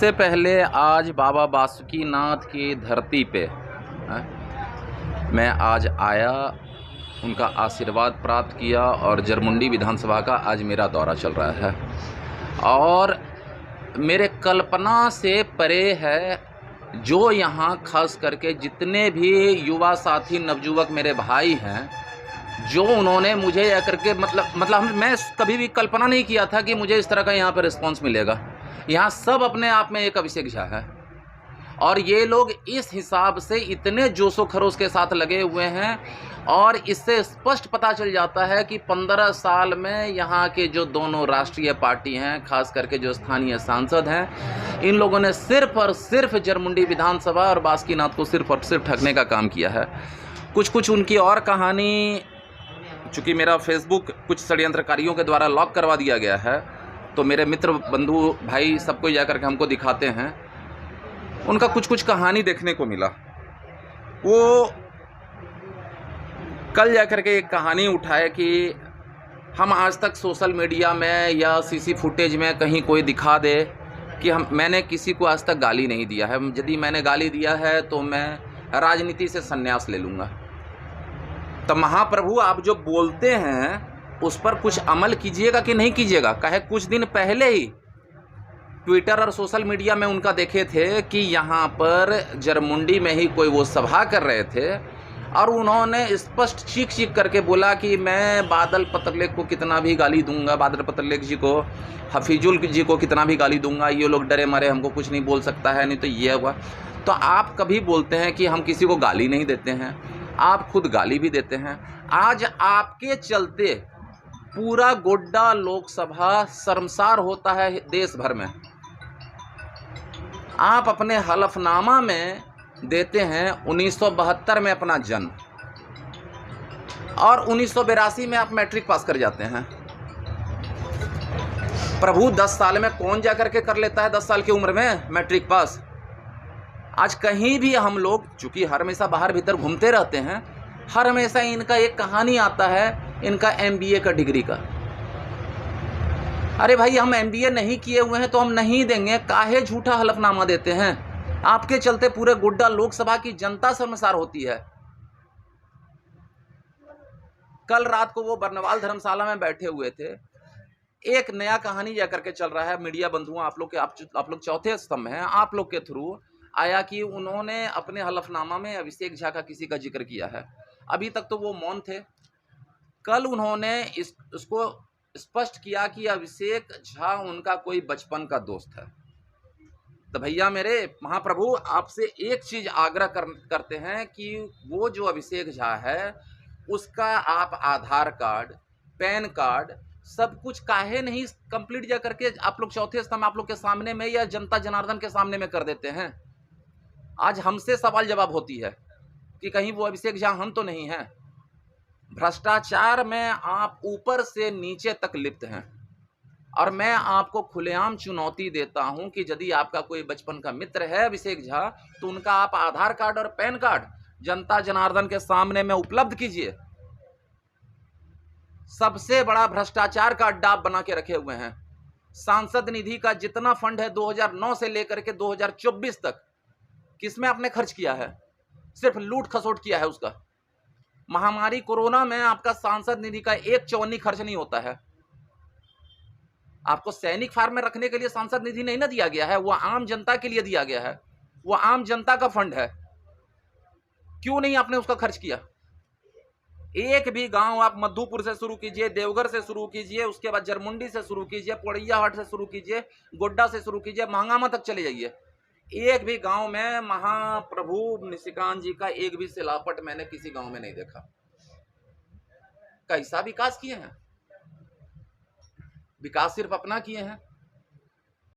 सबसे पहले आज बाबा बासुकीनाथ की धरती पे मैं आज आया, उनका आशीर्वाद प्राप्त किया और जरमुंडी विधानसभा का आज मेरा दौरा चल रहा है और मेरे कल्पना से परे है। जो यहाँ खास करके जितने भी युवा साथी नवयुवक मेरे भाई हैं, जो उन्होंने मुझे यह करके मतलब मैं कभी भी कल्पना नहीं किया था कि मुझे इस तरह का यहाँ पर रिस्पांस मिलेगा। यहाँ सब अपने आप में एक अभिषेक झा है और ये लोग इस हिसाब से इतने जोशो खरोश के साथ लगे हुए हैं और इससे स्पष्ट पता चल जाता है कि 15 साल में यहाँ के जो दोनों राष्ट्रीय पार्टी हैं, खास करके जो स्थानीय सांसद हैं, इन लोगों ने सिर्फ और सिर्फ जरमुंडी विधानसभा और बासुकीनाथ को सिर्फ और सिर्फ ठगने का काम किया है। कुछ उनकी और कहानी, चूँकि मेरा फेसबुक कुछ षड्यंत्रकारियों के द्वारा लॉक करवा दिया गया है, तो मेरे मित्र बंधु भाई सबको जाकर के हमको दिखाते हैं। उनका कुछ कहानी देखने को मिला। वो कल जाकर के एक कहानी उठाए कि हम आज तक सोशल मीडिया में या सीसी फुटेज में कहीं कोई दिखा दे कि मैंने किसी को आज तक गाली नहीं दिया है। यदि मैंने गाली दिया है तो मैं राजनीति से संन्यास ले लूँगा। तो महाप्रभु, आप जो बोलते हैं उस पर कुछ अमल कीजिएगा कि नहीं कीजिएगा। कहे कुछ दिन पहले ही ट्विटर और सोशल मीडिया में उनका देखे थे कि यहाँ पर जरमुंडी में ही कोई वो सभा कर रहे थे और उन्होंने स्पष्ट चीख करके बोला कि मैं बादल पत्रलेख को कितना भी गाली दूंगा, बादल पत्रलेख जी को, हफीजुल जी को कितना भी गाली दूंगा, ये लोग डरे मरे, हमको कुछ नहीं बोल सकता है, नहीं तो ये हुआ। तो आप कभी बोलते हैं कि हम किसी को गाली नहीं देते हैं, आप खुद गाली भी देते हैं। आज आपके चलते पूरा गोड्डा लोकसभा शर्मसार होता है देश भर में। आप अपने हलफनामा में देते हैं 1972 में अपना जन्म और 1982 में आप मैट्रिक पास कर जाते हैं। प्रभु, 10 साल में कौन जाकर के कर लेता है 10 साल की उम्र में मैट्रिक पास। आज कहीं भी हम लोग, चूंकि हर हमेशा बाहर भीतर घूमते रहते हैं, हर हमेशा इनका एक कहानी आता है इनका MBA का डिग्री का। अरे भाई, हम MBA नहीं किए हुए हैं तो हम नहीं देंगे, काहे झूठा हलफनामा देते हैं। आपके चलते पूरे गोड्डा लोकसभा की जनता शर्मसार होती है। कल रात को वो बरनवाल धर्मशाला में बैठे हुए थे। एक नया कहानी जाकर के चल रहा है, मीडिया बंधुओं, आप लोग चौथे स्तंभ हैं, आप लोग के थ्रू आया कि उन्होंने अपने हलफनामा में अभिषेक झा का किसी का जिक्र किया है। अभी तक तो वो मौन थे। कल उन्होंने इसको स्पष्ट किया कि अभिषेक झा उनका कोई बचपन का दोस्त है। तो भैया मेरे महाप्रभु, आपसे एक चीज आग्रह करते हैं कि वो जो अभिषेक झा है उसका आप आधार कार्ड, पैन कार्ड, सब कुछ काहे नहीं कंप्लीट जा करके आप लोग चौथे स्तंभ आप लोग के सामने में या जनता जनार्दन के सामने में कर देते हैं। आज हमसे सवाल जवाब होती है कि कहीं वो अभिषेक झा हम तो नहीं हैं। भ्रष्टाचार में आप ऊपर से नीचे तक लिप्त हैं और मैं आपको खुलेआम चुनौती देता हूं कि यदि आपका कोई बचपन का मित्र है अभिषेक झा, तो उनका आप आधार कार्ड और पैन कार्ड जनता जनार्दन के सामने में उपलब्ध कीजिए। सबसे बड़ा भ्रष्टाचार का अड्डा बना के रखे हुए हैं। सांसद निधि का जितना फंड है 2009 से लेकर के 2024 तक किसमें आपने खर्च किया है? सिर्फ लूट खसोट किया है उसका। महामारी कोरोना में आपका सांसद निधि का एक चौवन्नी खर्च नहीं होता है। आपको सैनिक फार्म में रखने के लिए सांसद निधि नहीं ना दिया गया है, वो आम जनता के लिए दिया गया है, वो आम जनता का फंड है। क्यों नहीं आपने उसका खर्च किया? एक भी गांव आप मधुपुर से शुरू कीजिए, देवघर से शुरू कीजिए, उसके बाद जरमुंडी से शुरू कीजिए, पोड़ैयाहाट से शुरू कीजिए, गोड्डा से शुरू कीजिए, महागामा तक चले जाइए। एक भी गांव में महाप्रभु निशिकांत जी का एक भी सिलापट मैंने किसी गांव में नहीं देखा। कैसा विकास किए हैं? विकास सिर्फ अपना किए हैं।